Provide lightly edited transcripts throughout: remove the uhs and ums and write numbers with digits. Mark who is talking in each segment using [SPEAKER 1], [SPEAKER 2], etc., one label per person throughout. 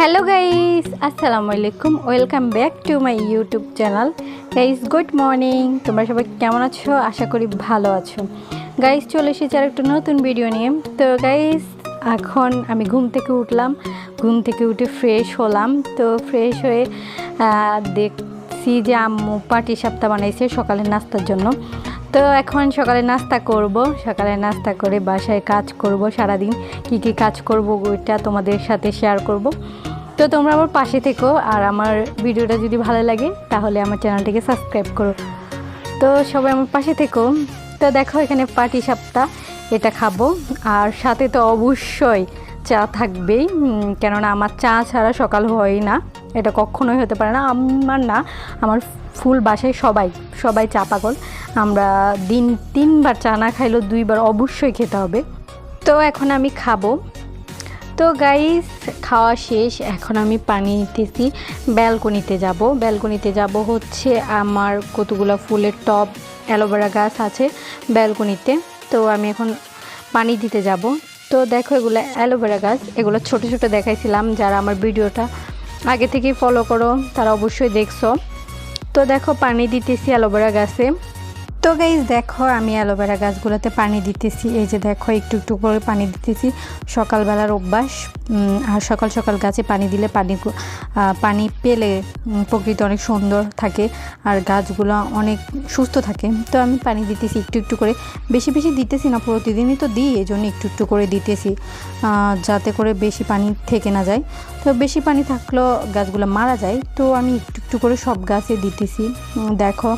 [SPEAKER 1] Hello guys, আসসালামু আলাইকুম। Welcome back to my YouTube channel. Guys good morning, তোমরা সবাই কেমন আছো? আশা করি ভালো আছো। গাইস চলে এসেছি আর একটা নতুন ভিডিও নিয়ে। তো গাইস এখন আমি ঘুম থেকে উঠলাম, ঘুম থেকে উঠে ফ্রেশ হলাম। তো ফ্রেশ হয়ে দেখছি যে আম্মু পাটি সাপটা বানাইছে সকালের নাস্তার জন্য। তো এখন সকালে নাস্তা করব, সকালে নাস্তা করে বাসায় কাজ করব, সারাদিন কি কি কাজ করব ওইটা তোমাদের সাথে শেয়ার করব। তো তোমরা আমার পাশে থেকো, আর আমার ভিডিওটা যদি ভালো লাগে তাহলে আমার চ্যানেলটিকে সাবস্ক্রাইব করো। তো সবাই আমার পাশে থেকো। তো দেখো এখানে পাটি সাপটা, এটা খাবো, আর সাথে তো অবশ্যই চা থাকবেই, কেননা আমার চা ছাড়া সকাল হয় না, এটা কখনোই হতে পারে না। আমার না, আমার ফুল বাসায় সবাই চা পাগল। আমরা দিন 3 বার চা না খাইলেও 2 বার অবশ্যই খেতে হবে। তো এখন আমি খাবো। তো গাইস খাওয়া শেষ, এখন আমি পানি নিতেছি, ব্যালকনিতে যাব হচ্ছে আমার কতগুলো ফুলের টব, অ্যালোভেরা গাছ আছে ব্যালকনিতে। তো আমি এখন পানি দিতে যাব। তো দেখো এগুলো অ্যালোভেরা গাছ, এগুলো ছোট ছোট দেখাইছিলাম, যারা আমার ভিডিওটা আগে থেকেই ফলো করো তারা অবশ্যই দেখছো। তো দেখো পানি দিতেছি অ্যালোভেরা গাছে। তো গাইস দেখো আমি অ্যালোভেরা গাছগুলোতে পানি দিতেছি, এই যে দেখো একটু একটু করে পানি দিতেছি, সকালবেলার অভ্যাস। আর সকাল সকাল গাছে পানি দিলে পানি পেলে প্রকৃতি অনেক সুন্দর থাকে আর গাছগুলো অনেক সুস্থ থাকে। তো আমি পানি দিতেছি একটু একটু করে, বেশি বেশি দিতেছি না, প্রতিদিনই তো দিই, এই জন্য একটু একটু করে দিতেছি, যাতে করে বেশি পানি থেকে না যায়। তো বেশি পানি থাকলেও গাছগুলো মারা যায়। তো আমি একটু একটু করে সব গাছে দিতেছি, দেখো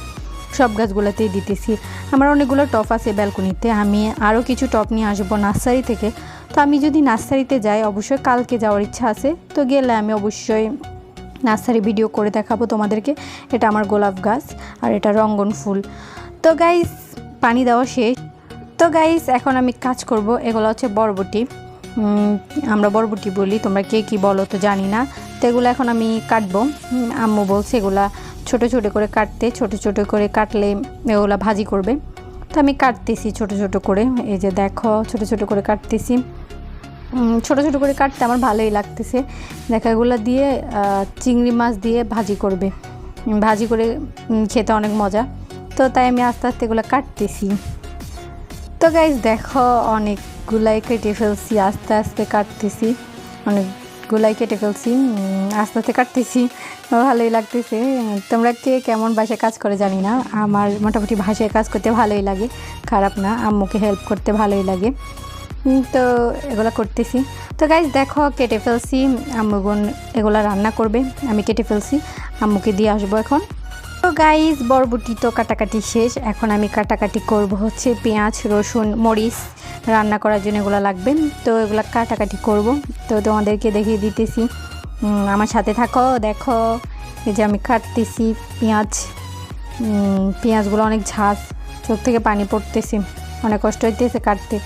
[SPEAKER 1] সব গাছগুলোতেই দিতেছি। আমার অনেকগুলো টব আছে ব্যালকনিতে, আমি আরও কিছু টব নিয়ে আসবো নার্সারি থেকে। তো আমি যদি নার্সারিতে যাই, অবশ্যই কালকে যাওয়ার ইচ্ছা আছে, তো গেলে আমি অবশ্যই নার্সারি ভিডিও করে দেখাবো তোমাদেরকে। এটা আমার গোলাপ গাছ আর এটা রঙ্গন ফুল। তো গাইস পানি দেওয়া শেষ। তো গাইস এখন আমি কাজ করব। এগুলো হচ্ছে বরবটি, আমরা বরবটি বলি, তোমরা কে কী বলো তো জানি না। তো এগুলো এখন আমি কাটবো, আম্মু বলছে এগুলা ছোট ছোট করে কাটতে, ছোট ছোট করে কাটলে এগুলো ভাজি করবে। তো আমি কাটতেছি ছোট ছোট করে, এই যে দেখো ছোট ছোট করে কাটতেছি। ছোট ছোট করে কাটতে আমার ভালোই লাগতেছে। দেখো এগুলো দিয়ে চিংড়ি মাছ দিয়ে ভাজি করবে, ভাজি করে খেতে অনেক মজা। তো তাই আমি আস্তে আস্তে এগুলো কাটতেছি। তো গাইস দেখো অনেকগুলাই কেটে ফেলছি, আস্তে আস্তে কাটতেছি, অনেকগুলাই কেটে ফেলছি, আস্তে আস্তে কাটতেছি, ভালোই লাগতেছে। তোমরা কে কেমন বাসায় কাজ করে জানি না, আমার মোটামুটি বাসায় কাজ করতে ভালোই লাগে, খারাপ না, আম্মুকে হেল্প করতে ভালোই লাগে। তো এগুলো করতেছি। তো গাইস দেখো কেটে ফেলছি, আম্মুগুন এগুলো রান্না করবে, আমি কেটে ফেলছি, আম্মুকে দিয়ে আসবো এখন। তো গাইস বরবটি তো কাটাকাটি শেষ, এখন আমি কাটাকাটি করব হচ্ছে পেঁয়াজ, রসুন, মরিচ রান্না করার জন্য এগুলো লাগবে। তো এগুলো কাটাকাটি করব, তো তোমাদেরকে দেখিয়ে দিতেছি, আমার সাথে থাকো। দেখো এই যে আমি কাটতেছি পেঁয়াজগুলো অনেক ঝাঁজ, চোখ থেকে পানি পড়তেছি, অনেক কষ্ট হইতেছে কাটতে,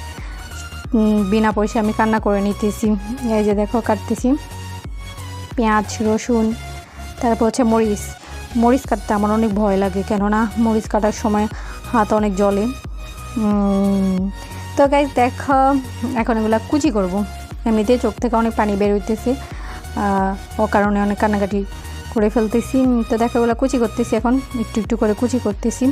[SPEAKER 1] বিনা পয়সা আমি কান্না করে নিতেছি। এই যে দেখো কাটতেছি পেঁয়াজ, রসুন, তারপর হচ্ছে মরিচ কাটতে আমার অনেক ভয় লাগে, কেননা মরিচ কাটার সময় হাত অনেক জ্বলে। তো গাইস দেখো এখন এগুলো কুচি করব, এমনিতে চোখ থেকে অনেক পানি বের হইতেছে, ও কারণে অনেক কান্নাকাটি করে ফেলতেছি। তো দেখো এগুলো কুচি করতেছি, এখন একটু একটু করে কুচি করতেছি।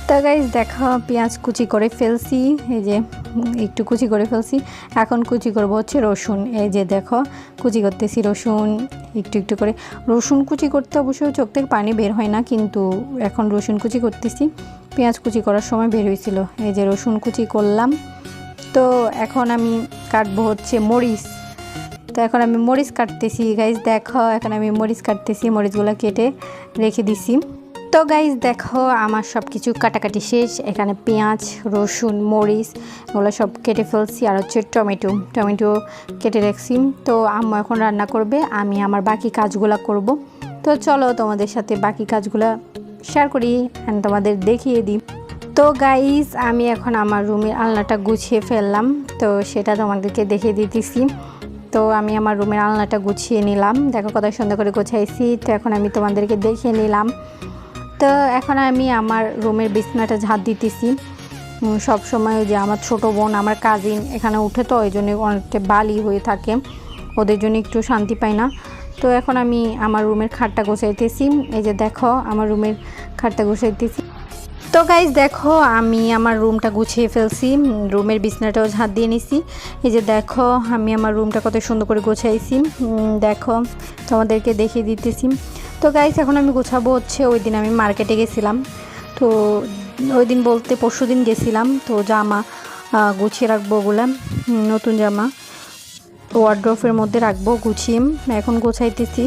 [SPEAKER 1] তো গাইস দেখো পেঁয়াজ কুচি করে ফেলছি, এই যে একটু কুচি করে ফেলছি। এখন কুচি করব হচ্ছে রসুন, এই যে দেখো কুচি করতেছি রসুন একটু একটু করে। রসুন কুচি করতে অবশ্যই চোখ থেকে পানি বের হয় না, কিন্তু এখন রসুন কুচি করতেছি, পেঁয়াজ কুচি করার সময় বের হয়েছিল। এই যে রসুন কুচি করলাম। তো এখন আমি কাটবো হচ্ছে মরিচ, তো এখন আমি মরিচ কাটতেছি। গাইস দেখো এখন আমি মরিচ কাটতেছি, মরিচগুলো কেটে রেখে দিছি। তো গাইস দেখো আমার সব কিছু কাটাকাটি শেষ, এখানে পেঁয়াজ, রসুন, মরিচ এগুলো সব কেটে ফেলছি, আর হচ্ছে টমেটো কেটে রাখছি। তো আম্মু এখন রান্না করবে, আমি আমার বাকি কাজগুলো করব। তো চলো তোমাদের সাথে বাকি কাজগুলো শেয়ার করি অ্যান্ড তোমাদের দেখিয়ে দিই। তো গাইস আমি এখন আমার রুমের আলনাটা গুছিয়ে ফেললাম, তো সেটা তোমাদেরকে দেখিয়ে দিতেছি। তো আমি আমার রুমের আলনাটা গুছিয়ে নিলাম, দেখো কত সুন্দর করে গোছাইছি। তো এখন আমি তোমাদেরকে দেখিয়ে নিলাম। তো এখন আমি আমার রুমের বিছানাটা ঝাড় দিতেছি। সব সময় যে আমার ছোট বোন আমার কাজিন এখানে উঠে, তো এই জন্য অনেকটা বালি হয়ে থাকে, ওদের জন্য একটু শান্তি পাই না। তো এখন আমি আমার রুমের খাটটা গোছাইতেছি। এই যে দেখো আমার রুমের খাটটা গোছাইতেছি। তো গাইজ দেখো আমি আমার রুমটা গুছিয়ে ফেলছি, রুমের বিছনাটাও ঝাঁট দিয়ে নিছি। এই যে দেখো আমি আমার রুমটা কত সুন্দর করে গোছাইছি, দেখো তোমাদেরকে দেখিয়ে দিতেছি। তো গাইজ এখন আমি গোছাবো হচ্ছে, ওই দিন আমি মার্কেটে গেছিলাম, তো ওই দিন বলতে পরশু দিন গেছিলাম, তো জামা গুছিয়ে রাখবো, ওগুলো নতুন জামা ওয়ার্ড্রোফের মধ্যে রাখবো গুছিয়ে। এখন গোছাইতেছি,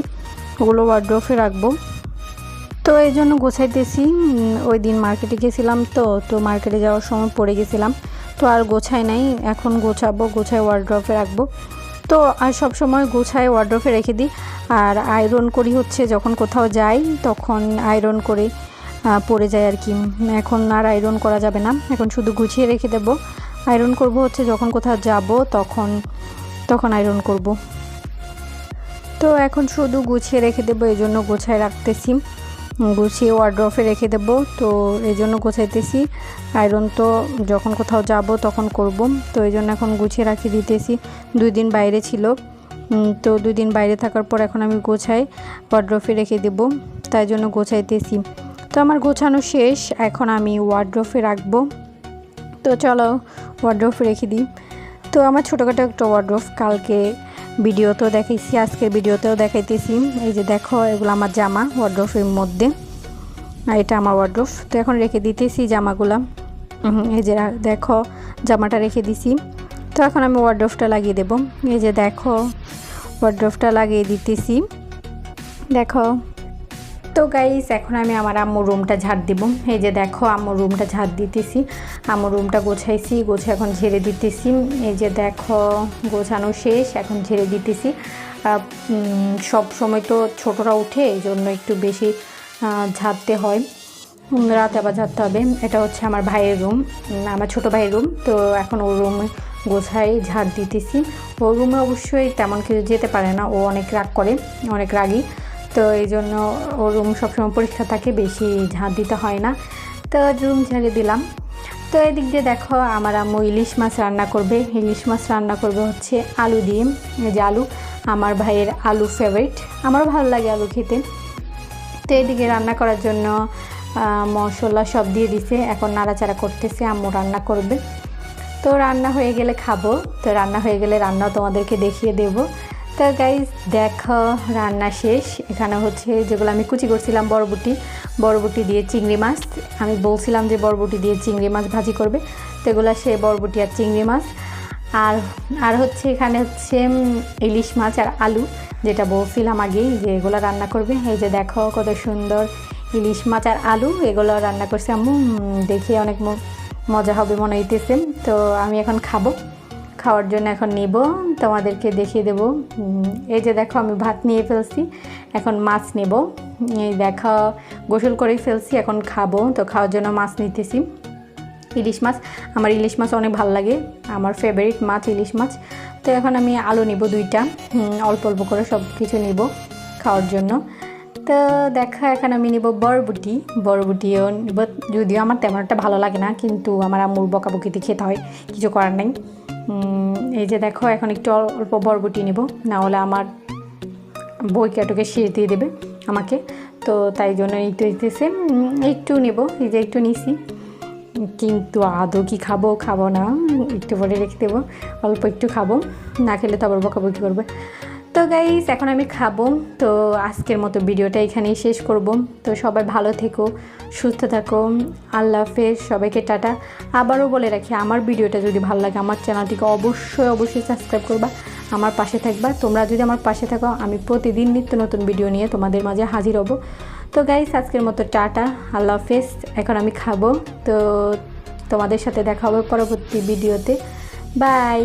[SPEAKER 1] ওগুলো ওয়ার্ড্রোফে রাখবো, তো এই জন্য গোছাইতেছি। ওই দিন মার্কেটে গেছিলাম, তো মার্কেটে যাওয়ার সময় পড়ে গেছিলাম, তো আর গোছাই নাই, এখন গোছাবো, গোছাই ওয়ার্ড্রোফে রাখবো। তো আর সব সময় গোছায় ওয়ার্ড্রোফে রেখে দিই, আর আয়রন করি হচ্ছে যখন কোথাও যাই তখন আয়রন করে পরে যায় আর কি। এখন আর আয়রন করা যাবে না, এখন শুধু গুছিয়ে রেখে দেব। আয়রন করব হচ্ছে যখন কোথাও যাব তখন আয়রন করব। তো এখন শুধু গুছিয়ে রেখে দেবো, এই জন্য গোছায় রাখতেছি, গুছিয়ে ওয়ার্ড্রোফে রেখে দেব, তো এই জন্য গোছাইতেছি। আয়রন তো যখন কোথাও যাব তখন করব, তো এই জন্য এখন গুছিয়ে রাখি দিতেছি। 2 দিন বাইরে ছিল, তো 2 দিন বাইরে থাকার পর এখন আমি গোছাই ওয়ার্ড্রোফে রেখে দেব, তাই জন্য গোছাইতেছি। তো আমার গোছানো শেষ, এখন আমি ওয়ার্ড্রোফে রাখবো। তো চলো ওয়ার্ড্রোফে রেখে দিই। তো আমার ছোটোখাটো একটা ওয়ার্ড্রোফ, কালকে ভিডিওতেও দেখাইছি, আজকের ভিডিওতেও দেখাইতেছি। এই যে দেখো এগুলো আমার জামা ওয়ার্ড্রোফের মধ্যে, আর এটা আমার ওয়ার্ড্রোফ। তো এখন রেখে দিতেছি জামাগুলো, এই যে দেখো জামাটা রেখে দিছি। তো এখন আমি ওয়ার্ড্রোফটা লাগিয়ে দেব। এই যে দেখো ওয়ার্ড্রোফটা লাগিয়ে দিতেছি, দেখো। তো গাইস এখন আমি আমার আম্মুর রুমটা ঝাড় দিব। এই যে দেখো আম্মুর রুমটা ঝাড় দিতেছি, আম্মুর রুমটা গোছাইছি, গোছে এখন ঝেড়ে দিতেছি। এই যে দেখো গোছানো শেষ, এখন ঝেড়ে দিতেছি। সব সময় তো ছোটরা উঠে, এই জন্য একটু বেশি ঝাড়তে হয়, রাতে আবার ঝাড়তে হবে। এটা হচ্ছে আমার ভাইয়ের রুম, আমার ছোটো ভাইয়ের রুম, তো এখন ওর রুমে গোছাই ঝাড় দিতেছি। ওর রুমে অবশ্যই তেমন কিছু যেতে পারে না, ও অনেক রাগ করে, অনেক রাগী, তো এই জন্য ওর রুম সবসময় পরিষ্কার থাকে, বেশি ঝাঁট দিতে হয় না। তো রুম ঝেড়ে দিলাম। তো এদিক দিয়ে দেখো আমার আম্মু ইলিশ মাছ রান্না করবে। ইলিশ মাছ রান্না করবে হচ্ছে আলু দিয়ে, যে আলু আমার ভাইয়ের আলু ফেভারিট, আমারও ভালো লাগে আলু খেতে। তো এদিকে রান্না করার জন্য মশলা সব দিয়ে দিছে, এখন নাড়াচাড়া করতেছে, আম্মু রান্না করবে। তো রান্না হয়ে গেলে খাবো, তো রান্না হয়ে গেলে রান্নাও তোমাদেরকে দেখিয়ে দেবো। তো গাইজ দেখো রান্না শেষ। এখানে হচ্ছে যেগুলো আমি কুচি করছিলাম বরবটি দিয়ে চিংড়ি মাছ, আমি বলছিলাম যে বরবটি দিয়ে চিংড়ি মাছ ভাজি করবে, তো এগুলো সে বরবটি আর চিংড়ি মাছ। আর হচ্ছে এখানে হচ্ছে ইলিশ মাছ আর আলু, যেটা বলছিলাম আগেই যে এগুলো রান্না করবে। এই যে দেখো কত সুন্দর ইলিশ মাছ আর আলু, এগুলো রান্না করছে আম্মু, দেখে অনেক মজা হবে মনে হইতেছে। তো আমি এখন খাওয়ার জন্য এখন নেব, তোমাদেরকে দেখিয়ে দেব। এই যে দেখো আমি ভাত নিয়ে ফেলছি, এখন মাছ নেব। এই দেখো গোসল করে ফেলছি, এখন খাবো, তো খাওয়ার জন্য মাছ নিতেছি। ইলিশ মাছ, আমার ইলিশ মাছ অনেক ভালো লাগে, আমার ফেভারিট মাছ ইলিশ মাছ। তো এখন আমি আলু নিব 2টা, অল্প অল্প করে সব কিছু নিব খাওয়ার জন্য। তো দেখা এখন আমি নিব বরবটিও নিব, যদিও আমার তেমন একটা ভালো লাগে না, কিন্তু আমার আম্মুর বকাবকিতে খেতে হয়, কিছু করার নেই। এই যে দেখো এখন একটু অল্প বরবটি নেব, না হলে আমার বই কাটুকে শেষ দিয়ে দেবে আমাকে, তো তাই জন্য নিতেছে একটু নেব। এই যে একটু নিছি, কিন্তু আদৌ কি খাবো না, একটু পরে রেখে দেবো, অল্প একটু খাবো, না খেলে তো আবার বকাবকি করবে। তো গাইস এখন আমি খাবো। তো আজকের মতো ভিডিওটা এখানেই শেষ করব। তো সবাই ভালো থেকো, সুস্থ থাকো, আল্লাহ হাফেজ, সবাইকে টাটা। আবারও বলে রাখি, আমার ভিডিওটা যদি ভালো লাগে আমার চ্যানেলটিকে অবশ্যই সাবস্ক্রাইব করবা, আমার পাশে থাকবা। তোমরা যদি আমার পাশে থাকো, আমি প্রতিদিন নিত্য নতুন ভিডিও নিয়ে তোমাদের মাঝে হাজির হব। তো গাইস আজকের মতো টাটা, আল্লাহ হাফেজ। এখন আমি খাবো, তো তোমাদের সাথে দেখা হবে পরবর্তী ভিডিওতে, বাই।